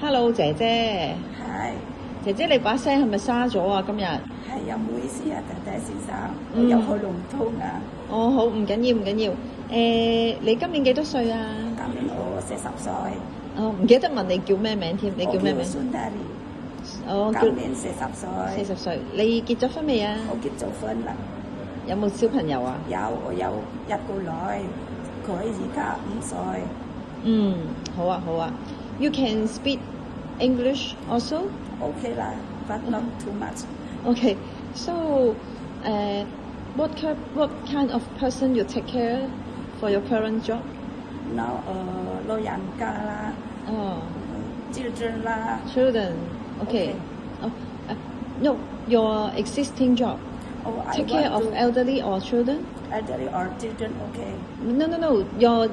Hello，姐姐，係姐姐你把聲係咪沙咗啊？今日？係啊，唔好意思啊，弟弟先生，我有喉嚨痛啊。哦，好，唔緊要，唔緊要。你今年幾多歲啊？今年我40歲，哦，唔記得問你叫咩名添？你叫咩名？我叫孫大利，哦，今年40歲。40歲。你結咗婚未啊？我結咗婚啦，有冇小朋友啊？我有一個女，佢而家5歲。好啊，好啊。You can speak English also? OK 啦，but not too much。Okay. So, what kind of person you take care for your current job? Now 老人家啦Oh, ，children 啦。children. Okay. Oh, no, your existing job. Oh, I Take care want of to elderly or children? elderly or children OK。No.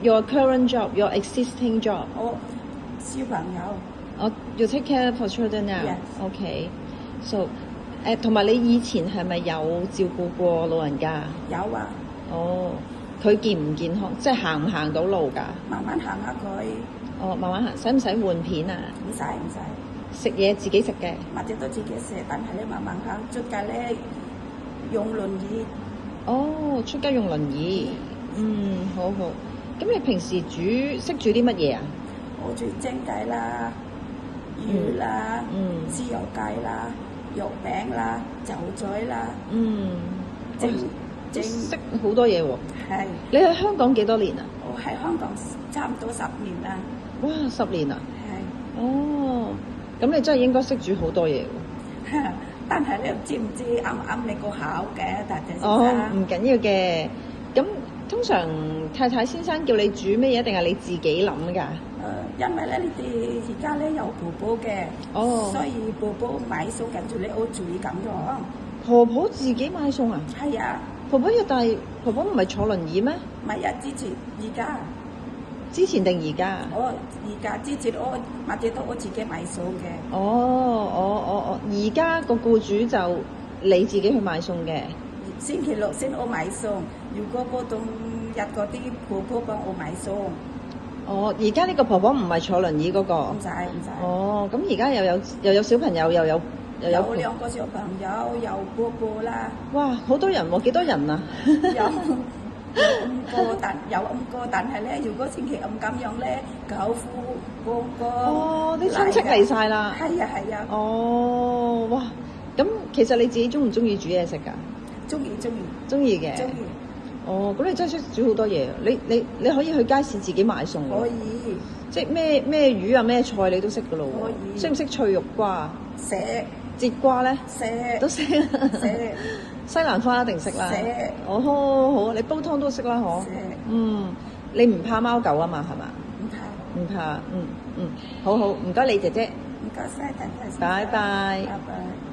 Your current job, your existing job. 我小朋友 Oh, you take care for children now. Yes. Okay. So, 同埋你以前係咪有照顧過老人家？有啊，哦，佢健唔健康？即係行唔行到路㗎？慢慢行下佢，哦，慢慢行，使唔使換片啊？唔使，食嘢自己食嘅。或者都自己食，但係咧慢慢行，出街咧用輪椅。哦，出街用輪椅。好好。咁你平時識煮啲乜嘢啊？我煮蒸雞啦、魚啦、豉油雞啦、肉餅啦、酒嘴啦，識好多嘢喎。係。你喺香港幾多年啊？我喺香港差唔多10年啦。哇，10年啊！係。哦，咁你真係應該識煮好多嘢喎。但係你知唔知啱唔啱你個口嘅，大姐先生？哦，唔緊要嘅。咁通常太太先生叫你煮咩嘢，定係你自己諗㗎？因為咧，你哋而家咧有婆婆嘅，所以婆婆買餸跟住你我煮咁樣。婆婆自己買餸啊？係啊。婆婆婆婆唔係坐輪椅咩？唔係啊，之前定而家？而家之前我或者都我自己買餸嘅。而家個僱主就你自己去買餸嘅。星期六先我買餸，如果嗰種日嗰啲婆婆幫我買餸。哦，而家呢個婆婆唔係坐輪椅嗰個。唔使。哦，咁而家又有小朋友，有2個小朋友，有婆婆啦。哇，好多人喎，幾多人啊？有5個，但係咧，如果星期5咁樣咧，舅父嗰個。哦，啲親戚嚟晒啦。係啊。哦，哇！咁其實你自己中唔中意煮嘢食㗎？中意嘅。中意。哦，咁你真係識煮好多嘢。你可以去街市自己買餸喎。可以。即係咩魚啊咩菜你都識㗎咯喎。可以。識唔識脆肉瓜？識。節瓜咧？識。都識。識。西蘭花一定識啦。識。哦，好，你煲湯都識啦，嗬。識。你唔怕貓狗啊嘛，係嘛？唔怕。好，唔該你姐姐。唔該晒，大家。拜拜。拜拜。